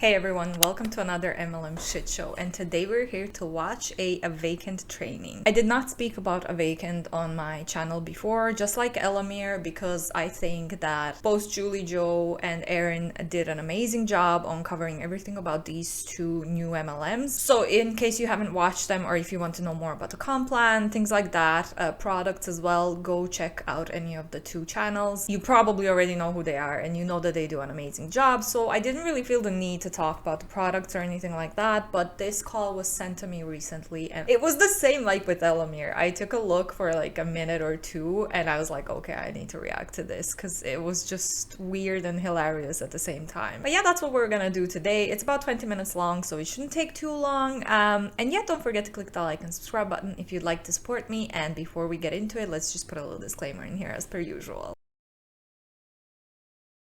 Hey everyone, welcome to another MLM shit show, and today we're here to watch a Awakend training. I did not speak about Awakend on my channel before, just like Elamir, because I think that both Julie Joe and Erin did an amazing job on covering everything about these two new MLMs. So in case you haven't watched them, or if you want to know more about the comp plan, things like that, products as well, go check out any of the two channels. You probably already know who they are and you know that they do an amazing job, so I didn't really feel the need to talk about the products or anything like that, but this call was sent to me recently and it was the same like with Elamir. I took a look for like a minute or two and I was like, okay, I need to react to this because it was just weird and hilarious at the same time. But yeah, that's what we're gonna do today. It's about 20 minutes long, so it shouldn't take too long. And yeah, don't forget to click the like and subscribe button if you'd like to support me. And before we get into it, let's just put a little disclaimer in here as per usual.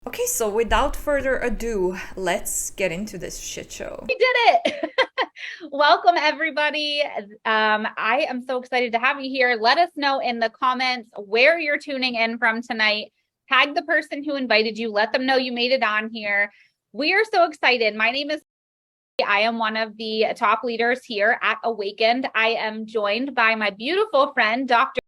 Okay, so without further ado, let's get into this shit show. We did it. Welcome, everybody. I am so excited to have you here. Let us know in the comments where you're tuning in from tonight. Tag the person who invited you. Let them know you made it on here. We are so excited. My name is I am one of the top leaders here at Awakend. I am joined by my beautiful friend, Dr.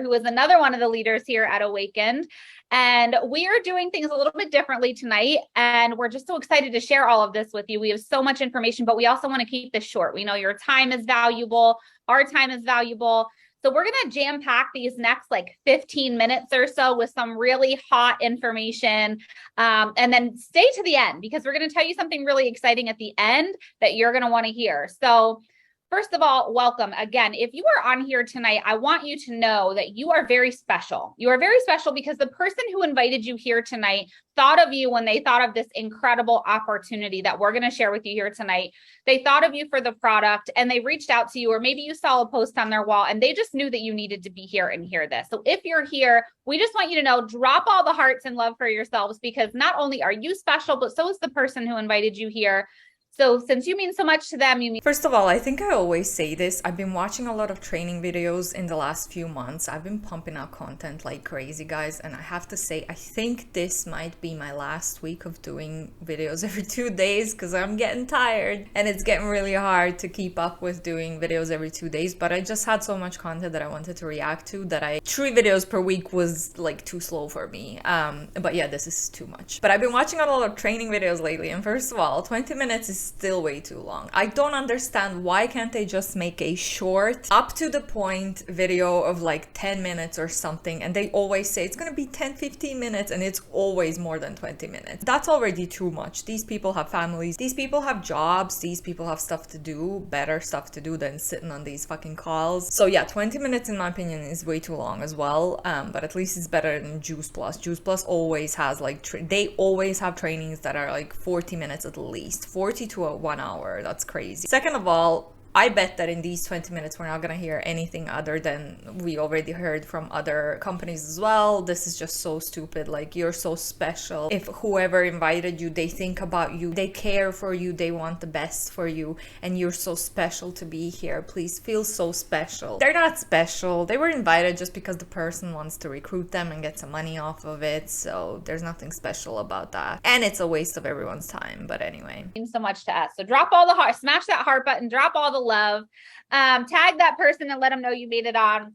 who is another one of the leaders here at Awakend. And we are doing things a little bit differently tonight. And we're just so excited to share all of this with you. We have so much information, but we also want to keep this short. We know your time is valuable. Our time is valuable. So we're going to jam pack these next like 15 minutes or so with some really hot information. And then stay to the end because we're going to tell you something really exciting at the end that you're going to want to hear. So first of all, welcome. Again, if you are on here tonight, I want you to know that you are very special. You are very special because the person who invited you here tonight thought of you when they thought of this incredible opportunity that we're going to share with you here tonight. They thought of you for the product and they reached out to you, or maybe you saw a post on their wall and they just knew that you needed to be here and hear this. So if you're here, we just want you to know, drop all the hearts and love for yourselves, because not only are you special, but so is the person who invited you here. So since you mean so much to them, you mean... First of all, I think I always say this. I've been watching a lot of training videos in the last few months. I've been pumping out content like crazy, guys. And I have to say, I think this might be my last week of doing videos every 2 days because I'm getting tired. And it's getting really hard to keep up with doing videos every 2 days. But I just had so much content that I wanted to react to that 3 videos per week was like too slow for me. But yeah, this is too much. But I've been watching a lot of training videos lately. And first of all, 20 minutes is still way too long. I don't understand why can't they just make a short, up to the point video of like 10 minutes or something, and they always say it's gonna be 10-15 minutes and it's always more than 20 minutes. That's already too much. These people have families, these people have jobs, these people have stuff to do, better stuff to do than sitting on these fucking calls. So yeah, 20 minutes in my opinion is way too long as well, but at least it's better than Juice Plus. Juice Plus always has like they always have trainings that are like 40 minutes at least, 40 to 1 hour. That's crazy. Second of all, I bet that in these 20 minutes we're not gonna hear anything other than we already heard from other companies as well. This is just so stupid. Like, you're so special. If whoever invited you, they think about you, they care for you, they want the best for you, and you're so special to be here. Please feel so special. They're not special. They were invited just because the person wants to recruit them and get some money off of it. So there's nothing special about that. And it's a waste of everyone's time. But anyway. Means so much to us. So drop all the heart, smash that heart button, drop all the love, tag that person and let them know you made it on.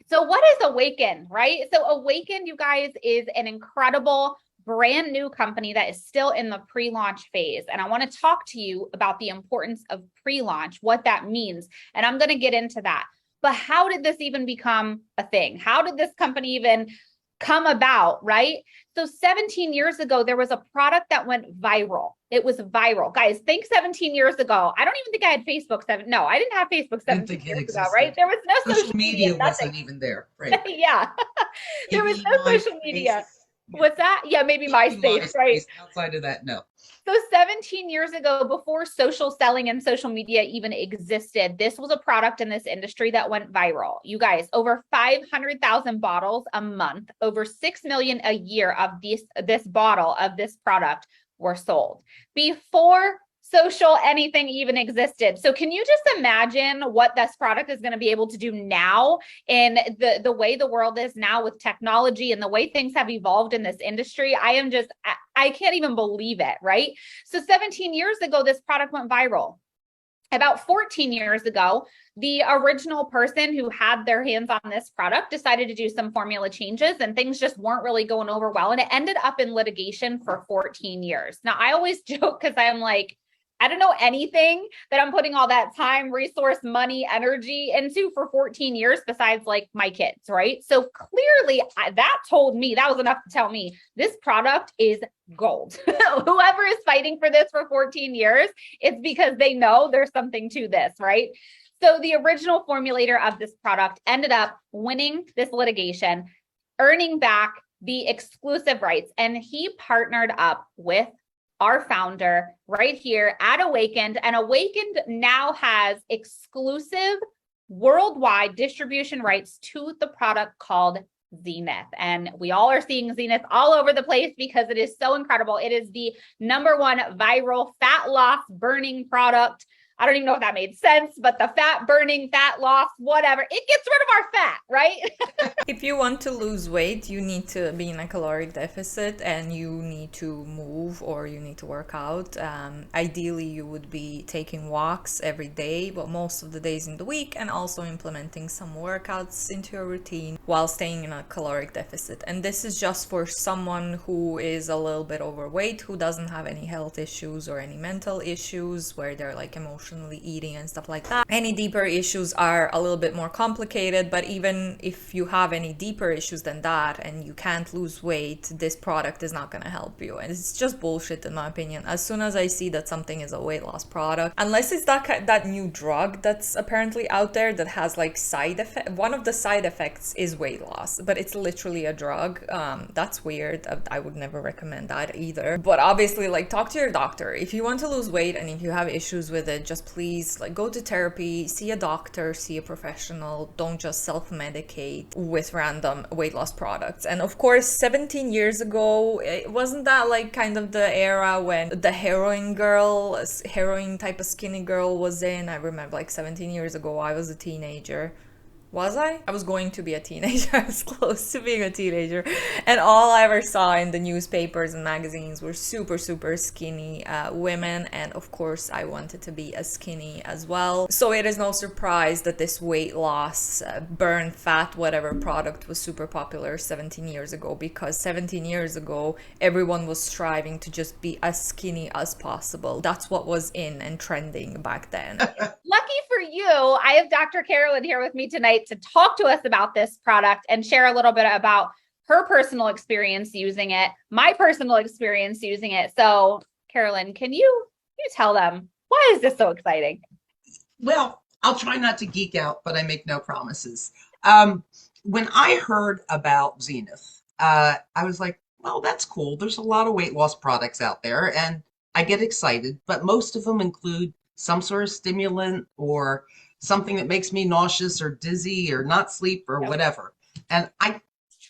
So what is Awakend, right? So Awakend, you guys, is an incredible brand new company that is still in the pre-launch phase. And I want to talk to you about the importance of pre-launch, what that means. And I'm going to get into that. But how did this even become a thing? How did this company even come about, right? So 17 years ago, there was a product that went viral. It was viral. Guys, think 17 years ago. I don't even think I had Facebook. No, I didn't have Facebook 17 years ago, right? There was no social media. Wasn't even there, right? Yeah. There was no social media. What's that? Yeah, maybe MySpace, right? Outside of that, no. So 17 years ago, before social selling and social media even existed, this was a product in this industry that went viral. You guys, over 500,000 bottles a month, over 6 million a year of this bottle of this product were sold. Before social anything even existed. So can you just imagine what this product is going to be able to do now in the way the world is now with technology and the way things have evolved in this industry? I can't even believe it, right? So 17 years ago, this product went viral. About 14 years ago, the original person who had their hands on this product decided to do some formula changes and things just weren't really going over well. And it ended up in litigation for 14 years. Now, I always joke because I'm like, I don't know anything that I'm putting all that time, resource, money, energy into for 14 years besides like my kids, right? So clearly that told me, that was enough to tell me this product is gold. Whoever is fighting for this for 14 years, it's because they know there's something to this, right? So the original formulator of this product ended up winning this litigation, earning back the exclusive rights, and he partnered up with our founder right here at Awakend, and Awakend now has exclusive worldwide distribution rights to the product called Zenith. And we all are seeing Zenith all over the place because it is so incredible. It is the #1 viral fat loss burning product. I don't even know if that made sense, but the fat burning, fat loss, whatever, it gets rid of our fat, right? If you want to lose weight, you need to be in a caloric deficit and you need to move or you need to work out. Ideally, you would be taking walks every day, but most of the days in the week, and also implementing some workouts into your routine while staying in a caloric deficit. And this is just for someone who is a little bit overweight, who doesn't have any health issues or any mental issues where they're like emotionally eating and stuff like that. Any deeper issues are a little bit more complicated, but even if you have any deeper issues than that and you can't lose weight, this product is not going to help you. And it's just bullshit in my opinion. As soon as I see that something is a weight loss product, unless it's that new drug that's apparently out there that has like side effect, one of the side effects is weight loss, but it's literally a drug. That's weird. I would never recommend that either. But obviously, like, talk to your doctor if you want to lose weight, and if you have issues with it, just please like go to therapy, see a doctor, see a professional. Don't just self-medicate with random weight loss products. And of course, 17 years ago, it wasn't that like kind of the era when the heroin type of skinny girl was in. I remember like 17 years ago, I was a teenager. Was I? I was going to be a teenager. I was close to being a teenager. And all I ever saw in the newspapers and magazines were super, super skinny women. And of course, I wanted to be as skinny as well. So it is no surprise that this weight loss, burn fat, whatever product was super popular 17 years ago. Because 17 years ago, everyone was striving to just be as skinny as possible. That's what was in and trending back then. Lucky for you, I have Dr. Carolyn here with me tonight to talk to us about this product and share a little bit about her personal experience using it, my personal experience using it. So, Carolyn, can you tell them, why is this so exciting? Well, I'll try not to geek out, but I make no promises. When I heard about Zenith, I was like, well, that's cool. There's a lot of weight loss products out there, and I get excited, but most of them include some sort of stimulant or something that makes me nauseous or dizzy or not sleep or whatever. And I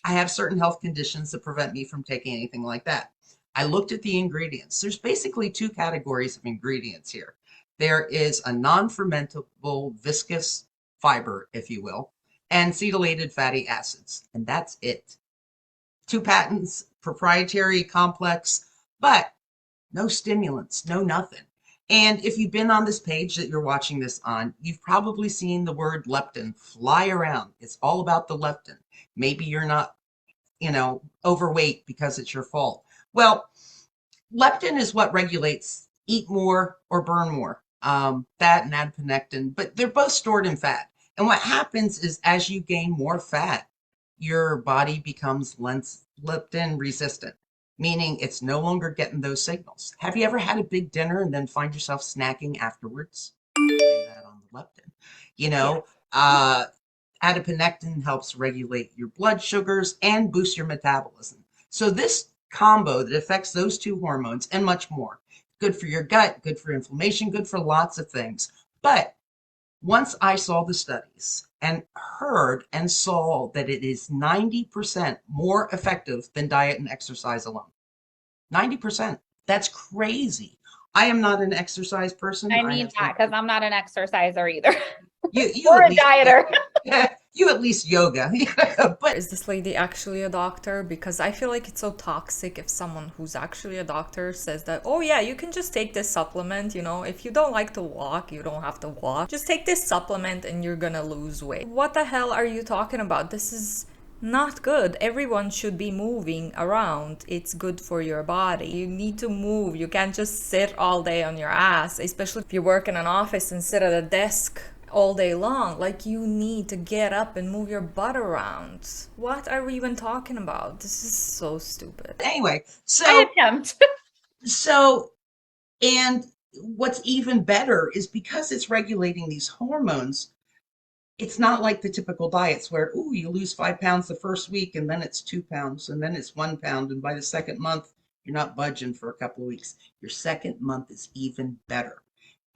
have certain health conditions that prevent me from taking anything like that. I looked at the ingredients. There's basically 2 categories of ingredients here. There is a non-fermentable viscous fiber, if you will, and cetylated fatty acids. And that's it. 2 patents, proprietary, complex, but no stimulants, no nothing. And if you've been on this page that you're watching this on, you've probably seen the word leptin fly around. It's all about the leptin. Maybe you're not, overweight because it's your fault. Well, leptin is what regulates eat more or burn more, fat and adiponectin, but they're both stored in fat. And what happens is as you gain more fat, your body becomes leptin resistant, meaning it's no longer getting those signals. Have you ever had a big dinner and then find yourself snacking afterwards? Blame that on the leptin. Adiponectin helps regulate your blood sugars and boost your metabolism. So this combo that affects those 2 hormones and much more, good for your gut, good for inflammation, good for lots of things. But once I saw the studies and heard and saw that it is 90% more effective than diet and exercise alone. 90%. That's crazy. I am not an exercise person. I I need have that because I'm not an exerciser either. you Or at a least dieter. you at least yoga. But Is this lady actually a doctor? Because I feel like it's so toxic if someone who's actually a doctor says that, oh yeah, you can just take this supplement, you know, if you don't like to walk, you don't have to walk. Just take this supplement and you're gonna lose weight. What the hell are you talking about? This is not good. Everyone should be moving around. It's good for your body. You need to move. You can't just sit all day on your ass, especially if you work in an office and sit at a desk all day long. Like, you need to get up and move your butt around. What are we even talking about? This is so stupid. anyway, I so attempt. so and what's even better is because it's regulating these hormones. It's not like the typical diets where, ooh, you lose 5 pounds the first week and then it's 2 pounds and then it's 1 pound. And by the second month, you're not budging for a couple of weeks. Your second month is even better.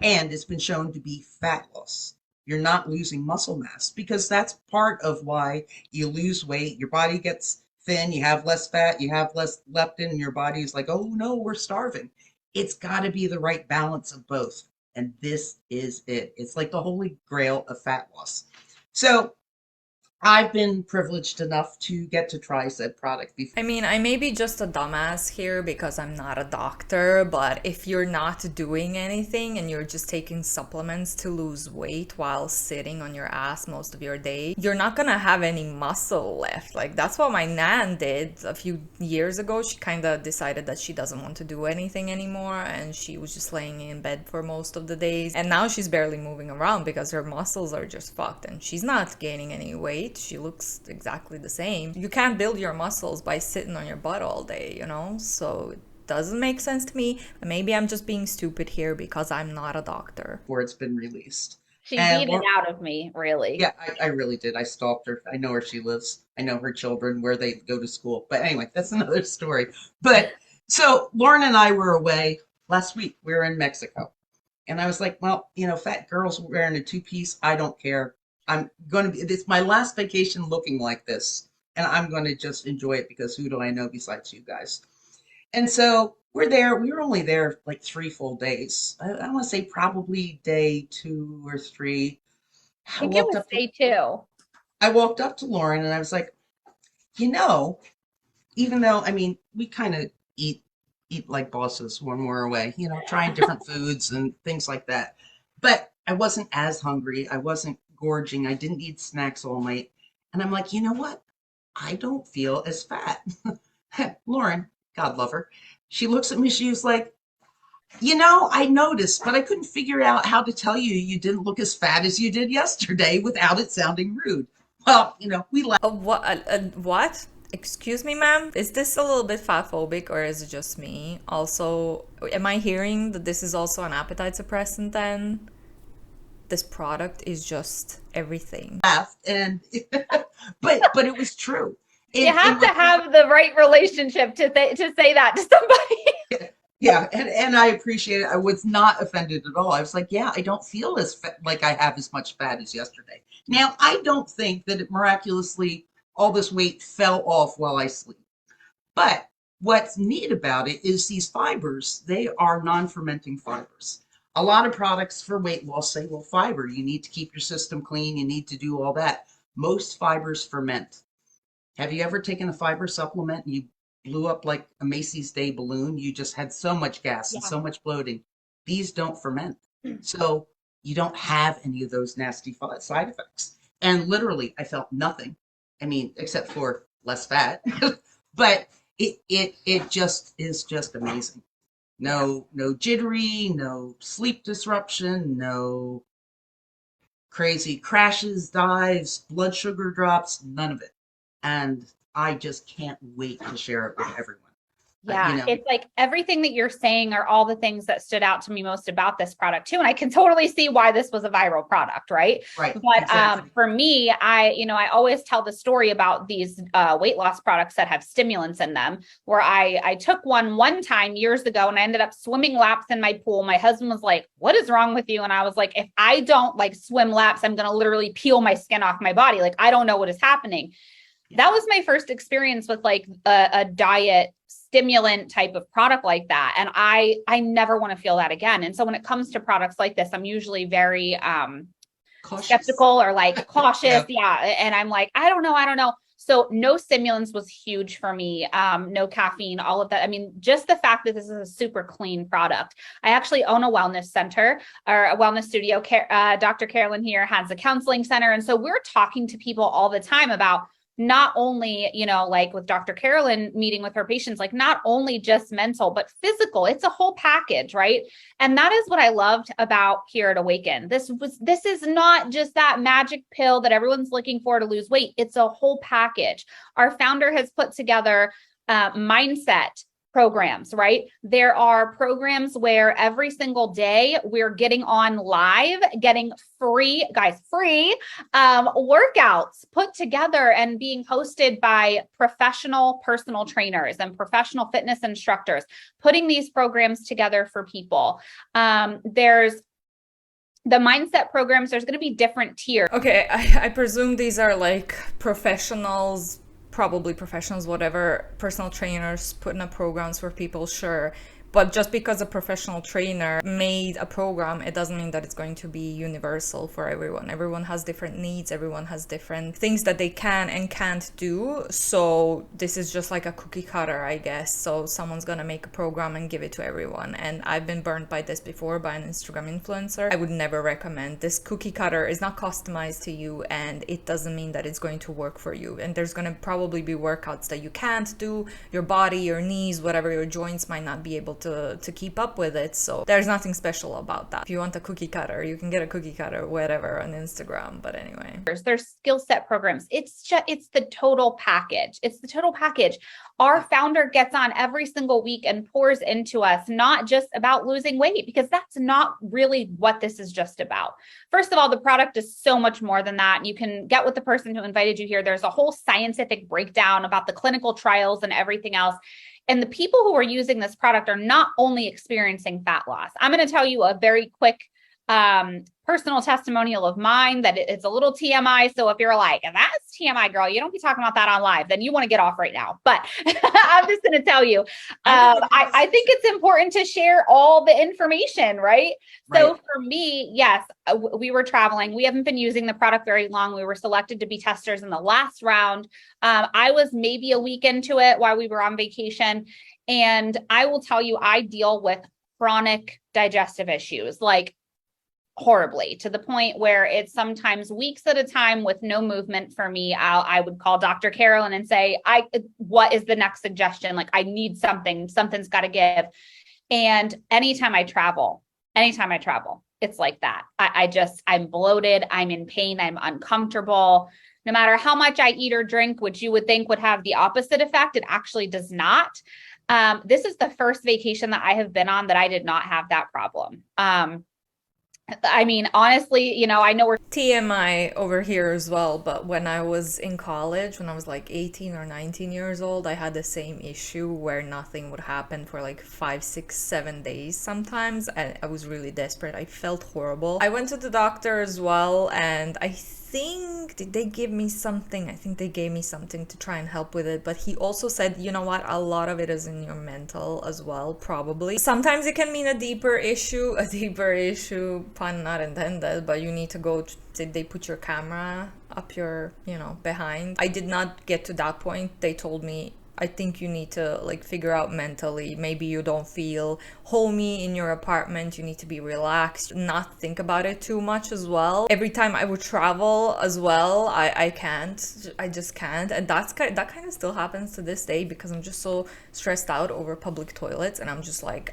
And it's been shown to be fat loss. You're not losing muscle mass because that's part of why you lose weight. Your body gets thin, you have less fat, you have less leptin, and your body is like, oh no, we're starving. It's got to be the right balance of both. And this is it. It's like the holy grail of fat loss. So I've been privileged enough to get to try said product before. I mean, I may be just a dumbass here because I'm not a doctor, but if you're not doing anything and you're just taking supplements to lose weight while sitting on your ass most of your day, you're not gonna have any muscle left. Like, that's what my nan did a few years ago. She kind of decided that she doesn't want to do anything anymore, and she was just laying in bed for most of the days. And now she's barely moving around because her muscles are just fucked, and she's not gaining any weight. She looks exactly the same. You can't build your muscles by sitting on your butt all day, you know? So it doesn't make sense to me. Maybe I'm just being stupid here because I'm not a doctor. Before it's been released. She And beat it out of me, really. yeah, I really did. I stalked her. I know where she lives. I know her children, where they go to school. But anyway, that's another story. But so Lauren and I were away last week. We were in Mexico. And I was like, well, you know, fat girls wearing a two-piece, I don't care. I'm going to be, it's my last vacation looking like this. And I'm going to just enjoy it because who do I know besides you guys? And so we're there. We were only there like 3 full days. I want to say probably day 2 or 3. I think it was day 2. I walked up to Lauren and I was like, you know, even though, I mean, we kind of eat like bosses when we're away, you know, trying different foods and things like that. But I wasn't as hungry. I wasn't gorging. I didn't eat snacks all night. And I'm like, you know what? I don't feel as fat. Lauren, God love her. She looks at me. She was like, you know, I noticed, but I couldn't figure out how to tell you you didn't look as fat as you did yesterday without it sounding rude. Well, you know, we laughed. What? Excuse me, ma'am? Is this a little bit fat phobic or is it just me? Also, am I hearing that this is also an appetite suppressant then? This product is just everything. And but it was true. You have to have the right relationship to say that to somebody. Yeah, and I appreciate it. I was not offended at all. I was like, yeah, I don't feel as fat, like I have as much fat as yesterday. Now, I don't think that it miraculously all this weight fell off while I sleep. But what's neat about it is these fibers, they are non-fermenting fibers. A lot of products for weight loss say, well, fiber, you need to keep your system clean, you need to do all that. Most fibers ferment. Have you ever taken a fiber supplement and you blew up like a Macy's Day balloon? You just had so much gas and so much bloating. These don't ferment. So you don't have any of those nasty side effects. And literally, I felt nothing. I mean, except for less fat. But it just is just amazing. No jittery, no sleep disruption, no crazy crashes, dives, blood sugar drops, none of it. And I just can't wait to share it with everyone. Yeah, you know, it's like everything that you're saying are all the things that stood out to me most about this product too. And I can totally see why this was a viral product, right? Right. But Exactly. For me, I always tell the story about these weight loss products that have stimulants in them, where I took one time years ago and I ended up swimming laps in my pool. My husband was like, what is wrong with you? And I was like, if I don't like swim laps, I'm going to literally peel my skin off my body. Like, I don't know what is happening. That was my first experience with like a diet stimulant type of product like that. And I never want to feel that again. And so when it comes to products like this, I'm usually very Cautious. skeptical or like cautious. Yeah. And I'm like, I don't know. So no stimulants was huge for me. No caffeine, all of that. I mean, just the fact that this is a super clean product. I actually own a wellness center or a wellness studio. Dr. Carolyn here has a counseling center. And so we're talking to people all the time about not only, you know, like with Dr. Carolyn meeting with her patients, like not only just mental, but physical. It's a whole package, right? And that is what I loved about here at Awakend. This is not just that magic pill that everyone's looking for to lose weight. It's a whole package. Our founder has put together mindset programs, right? There are programs where every single day we're getting on live, getting free workouts put together and being hosted by professional personal trainers and professional fitness instructors, putting these programs together for people. There's the mindset programs, there's going to be different tiers. Okay, I presume these are like professionals, probably professionals, whatever, personal trainers putting up programs for people, sure. But just because a professional trainer made a program, it doesn't mean that it's going to be universal for everyone. Everyone has different needs. Everyone has different things that they can and can't do. So this is just like a cookie cutter, I guess. So someone's going to make a program and give it to everyone. And I've been burned by this before by an Instagram influencer. I would never recommend this. Cookie cutter is not customized to you, and it doesn't mean that it's going to work for you. And there's going to probably be workouts that you can't do. Your body, your knees, whatever, your joints might not be able to keep up with it. So there's nothing special about that. If you want a cookie cutter, you can get a cookie cutter, whatever, on Instagram. But anyway, there's skill set programs. It's the total package. It's the total package. Our founder gets on every single week and pours into us, not just about losing weight, because that's not really what this is just about. First of all, the product is so much more than that. You can get with the person who invited you here. There's a whole scientific breakdown about the clinical trials and everything else. And the people who are using this product are not only experiencing fat loss. I'm going to tell you a very quick personal testimonial of mine that it's a little TMI. So if you're like, that's TMI, girl, you don't be talking about that on live, then you want to get off right now. But I'm just going to tell you, I think it's important to share all the information, right? So for me, yes, we were traveling. We haven't been using the product very long. We were selected to be testers in the last round. I was maybe a week into it while we were on vacation. And I will tell you, I deal with chronic digestive issues, like horribly, to the point where it's sometimes weeks at a time with no movement for me. I would call Dr. Carolyn and say, what is the next suggestion? Like, I need something's got to give. And anytime I travel, it's like that. I'm bloated. I'm in pain. I'm uncomfortable. No matter how much I eat or drink, which you would think would have the opposite effect, it actually does not. This is the first vacation that I have been on that I did not have that problem. I mean, honestly, I know we're TMI over here as well, but when I was in college, when I was like 18 or 19 years old, I had the same issue where nothing would happen for like 5, 6, 7 days sometimes, and I was really desperate. I felt horrible. I went to the doctor as well, and did they give me something? I think they gave me something to try and help with it, but he also said, you know what, a lot of it is in your mental as well, probably. Sometimes it can mean a deeper issue, pun not intended, but you need to go, did they put your camera up your, behind? I did not get to that point. They told me, I think you need to like figure out mentally, maybe you don't feel homey in your apartment, you need to be relaxed, not think about it too much as well. Every time I would travel as well, I just can't. And that kind of still happens to this day, because I'm just so stressed out over public toilets, and I'm just like,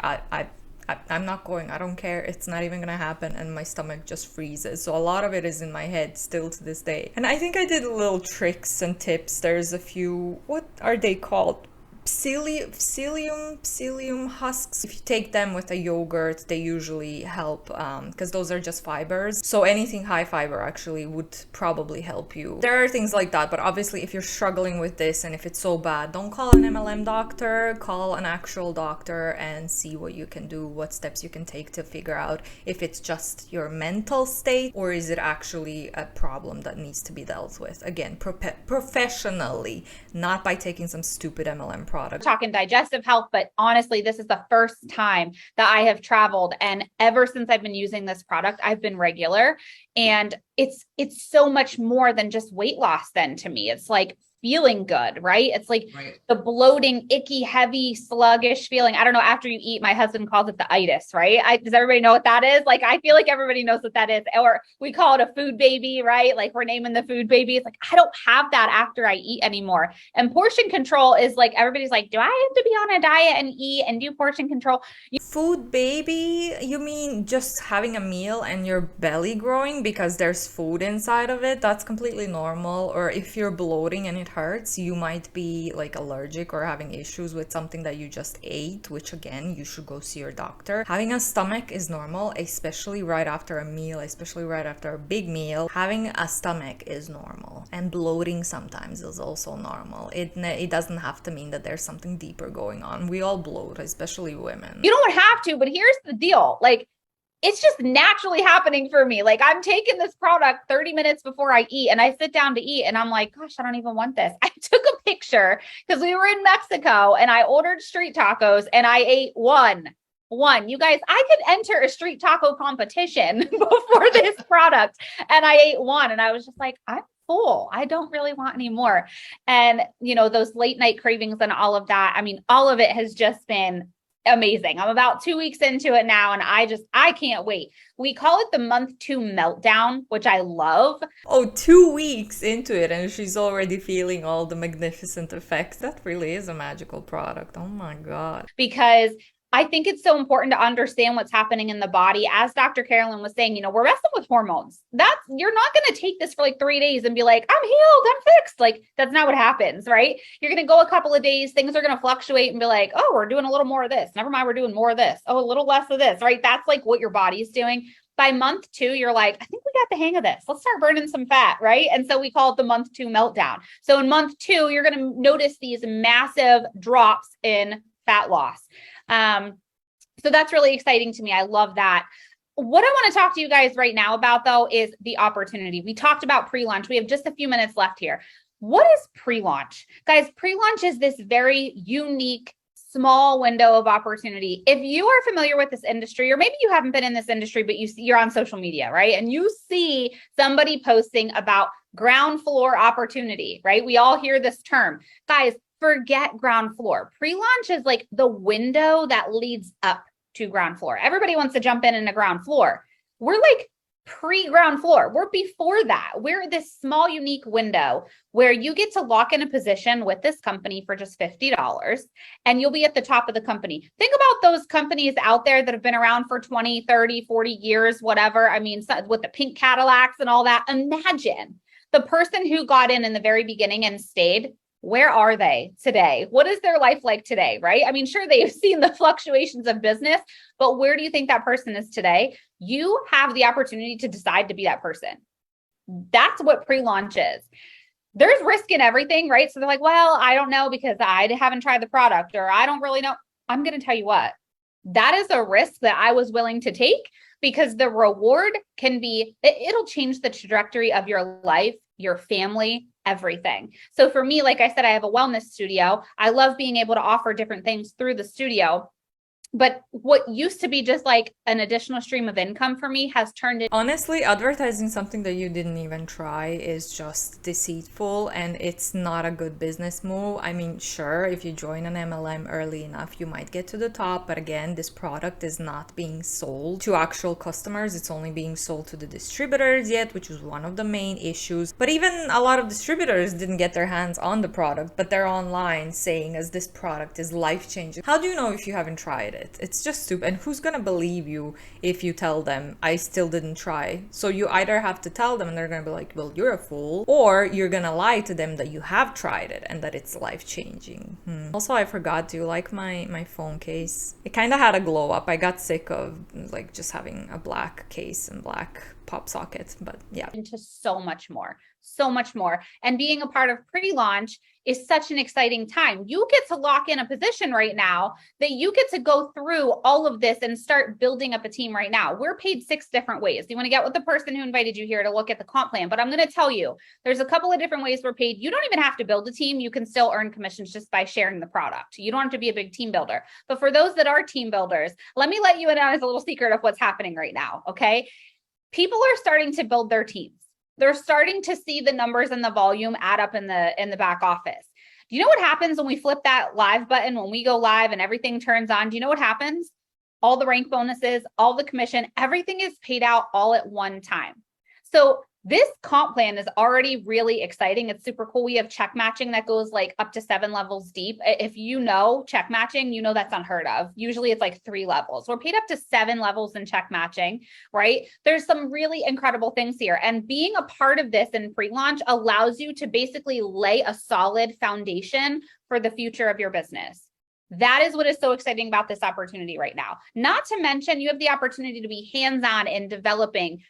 I'm not going, I don't care, it's not even gonna happen, and my stomach just freezes. So a lot of it is in my head still to this day. And I think I did little tricks and tips. There's a few, what are they called? psyllium husks. If you take them with a yogurt, they usually help because those are just fibers. So anything high fiber actually would probably help you. There are things like that, but obviously if you're struggling with this and if it's so bad, don't call an MLM doctor, call an actual doctor and see what you can do, what steps you can take to figure out if it's just your mental state or is it actually a problem that needs to be dealt with. Again, professionally, not by taking some stupid MLM product. Talking digestive health, but honestly, this is the first time that I have traveled, and ever since I've been using this product, I've been regular, and it's so much more than just weight loss then to me. It's like feeling good, right? It's like the bloating, icky, heavy, sluggish feeling. I don't know, after you eat, my husband calls it the itis, right? Does everybody know what that is? Like, I feel like everybody knows what that is. Or we call it a food baby, right? Like, we're naming the food baby. It's like, I don't have that after I eat anymore. And portion control is like, everybody's like, do I have to be on a diet and eat and do portion control? Food baby? You mean just having a meal and your belly growing because there's food inside of it? That's completely normal. Or if you're bloating and it hurts, you might be like allergic or having issues with something that you just ate, which again, you should go see your doctor. Having a stomach is normal, especially right after a meal, especially right after a big meal. Having a stomach is normal, and bloating sometimes is also normal. It doesn't have to mean that there's something deeper going on. We all bloat, especially women. You don't have to, but here's the deal. Like, it's just naturally happening for me. Like, I'm taking this product 30 minutes before I eat and I sit down to eat and I'm like, gosh, I don't even want this. I took a picture because we were in Mexico and I ordered street tacos and I ate one. You guys, I could enter a street taco competition before this product and I ate one and I was just like, I'm full. I don't really want any more. And, you know, those late night cravings and all of that. I mean, all of it has just been amazing. I'm about 2 weeks into it now and I can't wait. We call it the month 2 meltdown, which I love. Oh, 2 weeks into it and she's already feeling all the magnificent effects. That really is a magical product. Oh my God. Because I think it's so important to understand what's happening in the body. As Dr. Carolyn was saying, you know, we're messing with hormones. You're not going to take this for like 3 days and be like, I'm healed, I'm fixed. Like, that's not what happens, right? You're going to go a couple of days, things are going to fluctuate and be like, oh, we're doing a little more of this. Never mind, we're doing more of this. Oh, a little less of this, right? That's like what your body's doing. By month 2, you're like, I think we got the hang of this. Let's start burning some fat, right? And so we call it the month 2 meltdown. So in month 2, you're going to notice these massive drops in fat loss. So that's really exciting to me. I love that. What I want to talk to you guys right now about, though, is the opportunity. We talked about pre-launch. We have just a few minutes left here. What is pre-launch? Guys, pre-launch is this very unique, small window of opportunity. If you are familiar with this industry, or maybe you haven't been in this industry, but you're on social media, right? And you see somebody posting about ground floor opportunity, right? We all hear this term. Guys, forget ground floor. Pre-launch is like the window that leads up to ground floor. Everybody wants to jump in a ground floor. We're like pre-ground floor. We're before that. We're this small, unique window where you get to lock in a position with this company for just $50 and you'll be at the top of the company. Think about those companies out there that have been around for 20, 30, 40 years, whatever. I mean, with the pink Cadillacs and all that. Imagine the person who got in the very beginning and stayed. Where are they today? What is their life like today, right? I mean, sure, they've seen the fluctuations of business, but where do you think that person is today? You have the opportunity to decide to be that person. That's what pre-launch is. There's risk in everything, right? So they're like, well, I don't know because I haven't tried the product, or I don't really know. I'm going to tell you what, that is a risk that I was willing to take because the reward can be, it'll change the trajectory of your life, your family, everything. So for me, like I said, I have a wellness studio. I love being able to offer different things through the studio. But what used to be just like an additional stream of income for me has turned into... Honestly, advertising something that you didn't even try is just deceitful and it's not a good business move. I mean, sure, if you join an MLM early enough, you might get to the top. But again, this product is not being sold to actual customers. It's only being sold to the distributors yet, which is one of the main issues. But even a lot of distributors didn't get their hands on the product, but they're online saying as this product is life-changing. How do you know if you haven't tried it? it. It's just stupid. And who's gonna believe you if you tell them I still didn't try? So you either have to tell them and they're gonna be like, well, you're a fool, or you're gonna lie to them that you have tried it and that it's life-changing. Also, I forgot, do you like my phone case? It kind of had a glow up. I got sick of like just having a black case and black pop socket, but yeah. Into so much more. And being a part of pre-launch is such an exciting time. You get to lock in a position right now that you get to go through all of this and start building up a team right now. We're paid 6 different ways. You want to get with the person who invited you here to look at the comp plan, but I'm going to tell you, there's a couple of different ways we're paid. You don't even have to build a team. You can still earn commissions just by sharing the product. You don't have to be a big team builder. But for those that are team builders, let me let you in on as a little secret of what's happening right now, okay? People are starting to build their teams. They're starting to see the numbers and the volume add up in the back office. Do you know what happens when we flip that live button, when we go live and everything turns on? Do you know what happens? All the rank bonuses, all the commission, everything is paid out all at one time. So this comp plan is already really exciting. It's super cool. We have check matching that goes like up to 7 levels deep. If you know check matching, you know that's unheard of. Usually it's like 3 levels. We're paid up to 7 levels in check matching, right? There's some really incredible things here. And being a part of this in pre-launch allows you to basically lay a solid foundation for the future of your business. That is what is so exciting about this opportunity right now. Not to mention, you have the opportunity to be hands-on in developing,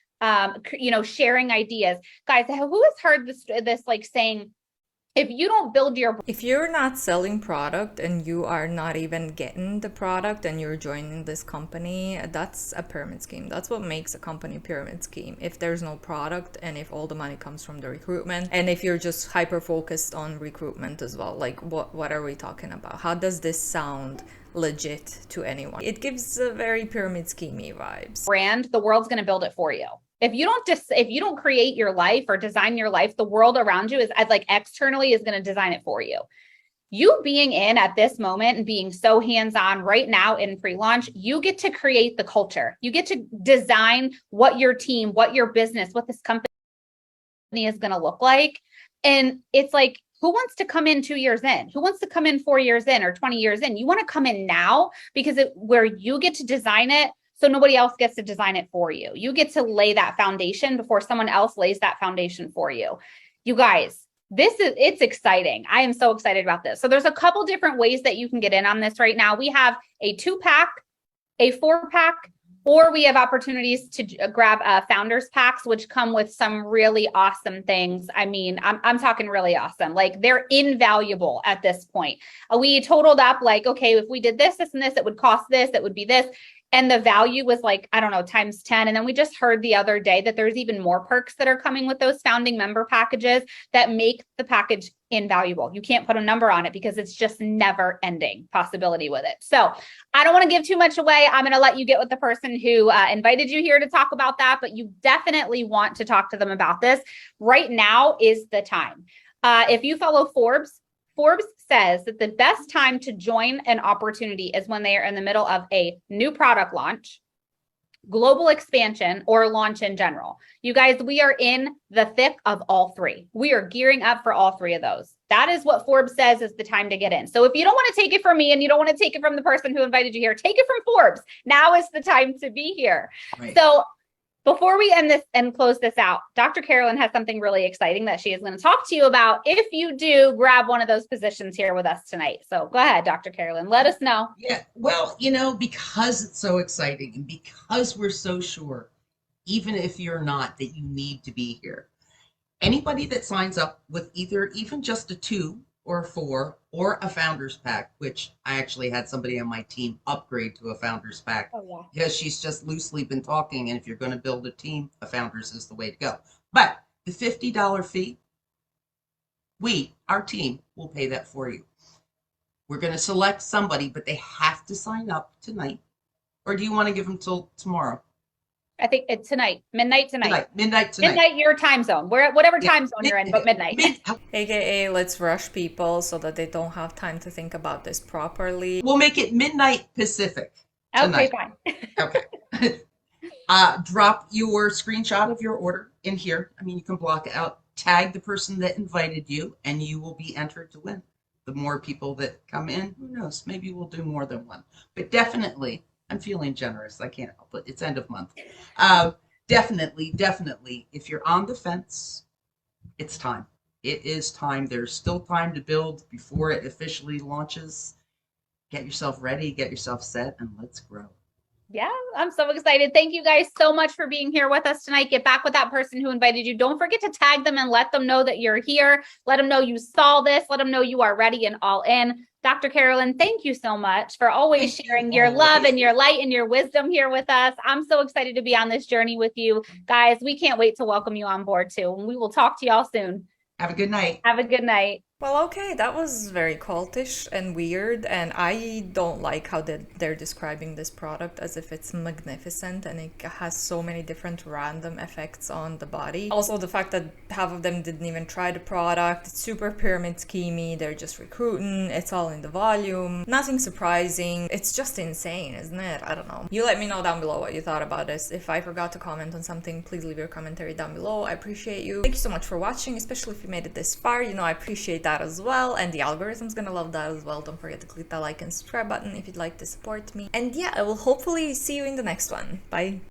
sharing ideas. Guys, who has heard this like saying, if you don't build your... If you're not selling product and you are not even getting the product and you're joining this company, that's a pyramid scheme. That's what makes a company pyramid scheme. If there's no product and if all the money comes from the recruitment, and if you're just hyper focused on recruitment as well, like what are we talking about? How does this sound legit to anyone? It gives a very pyramid scheme-y vibes. Brand, the world's going to build it for you. If you don't create your life or design your life, the world around you is like externally is going to design it for you. You being in at this moment and being so hands-on right now in pre-launch, you get to create the culture. You get to design what your team, what your business, what this company is going to look like. And it's like, who wants to come in 2 years in? Who wants to come in 4 years in or 20 years in? You want to come in now because where you get to design it, so nobody else gets to design it for you. You get to lay that foundation before someone else lays that foundation for you. You guys, it's exciting. I am so excited about this. So there's a couple different ways that you can get in on this right now. We have a 2-pack, a 4-pack, or we have opportunities to grab founders packs, which come with some really awesome things. I mean, I'm talking really awesome. Like they're invaluable at this point. We totaled up like, okay, if we did this, this, and this, it would cost this, it would be this. And the value was like, I don't know, times 10. And then we just heard the other day that there's even more perks that are coming with those founding member packages that make the package invaluable. You can't put a number on it because it's just never ending possibility with it. So I don't want to give too much away. I'm going to let you get with the person who invited you here to talk about that, but you definitely want to talk to them about this. Right now is the time. If you follow Forbes says that the best time to join an opportunity is when they are in the middle of a new product launch, global expansion, or launch in general. You guys, we are in the thick of all 3. We are gearing up for all 3 of those. That is what Forbes says is the time to get in. So if you don't want to take it from me and you don't want to take it from the person who invited you here, take it from Forbes. Now is the time to be here. Right. So before we end this and close this out, Dr. Carolyn has something really exciting that she is going to talk to you about if you do grab one of those positions here with us tonight. So go ahead, Dr. Carolyn, let us know. Yeah, well, because it's so exciting and because we're so sure, even if you're not, that you need to be here. Anybody that signs up with either even just a 2 or a 4 or a founders pack, which I actually had somebody on my team upgrade to a founders pack because she's just loosely been talking. And if you're going to build a team, a founders is the way to go. But the $50 fee, our team will pay that for you. We're going to select somebody, but they have to sign up tonight. Or do you want to give them till tomorrow? I think it's tonight, midnight tonight. Midnight your time zone, whatever time zone you're in, but midnight. AKA, let's rush people so that they don't have time to think about this properly. We'll make it midnight Pacific tonight. Okay, fine. Okay. Drop your screenshot of your order in here. I mean, you can block it out, tag the person that invited you, and you will be entered to win. the more people that come in, who knows, maybe we'll do more than one. But definitely, I'm feeling generous. I can't help it. It's end of month. Definitely, if you're on the fence, it's time. It is time. There's still time to build before it officially launches. Get yourself ready, get yourself set, and let's grow. Yeah, I'm so excited. Thank you guys so much for being here with us tonight. Get back with that person who invited you. Don't forget to tag them and let them know that you're here. Let them know you saw this. Let them know you are ready and all in. Dr. Carolyn, thank you so much for always sharing your love and your light and your wisdom here with us. I'm so excited to be on this journey with you. Guys, we can't wait to welcome you on board too. And we will talk to y'all soon. Have a good night. Have a good night. Well, okay, that was very cultish and weird, and I don't like how they're describing this product as if it's magnificent and it has so many different random effects on the body. Also, the fact that half of them didn't even try the product, it's super pyramid schemey, they're just recruiting, it's all in the volume, nothing surprising, it's just insane, isn't it? I don't know. You let me know down below what you thought about this. If I forgot to comment on something, please leave your commentary down below. I appreciate you. Thank you so much for watching, especially if you made it this far. You know, I appreciate that as well, and the algorithm's gonna love that as well. Don't forget to click that like and subscribe button if you'd like to support me, and yeah, I will hopefully see you in the next one. Bye.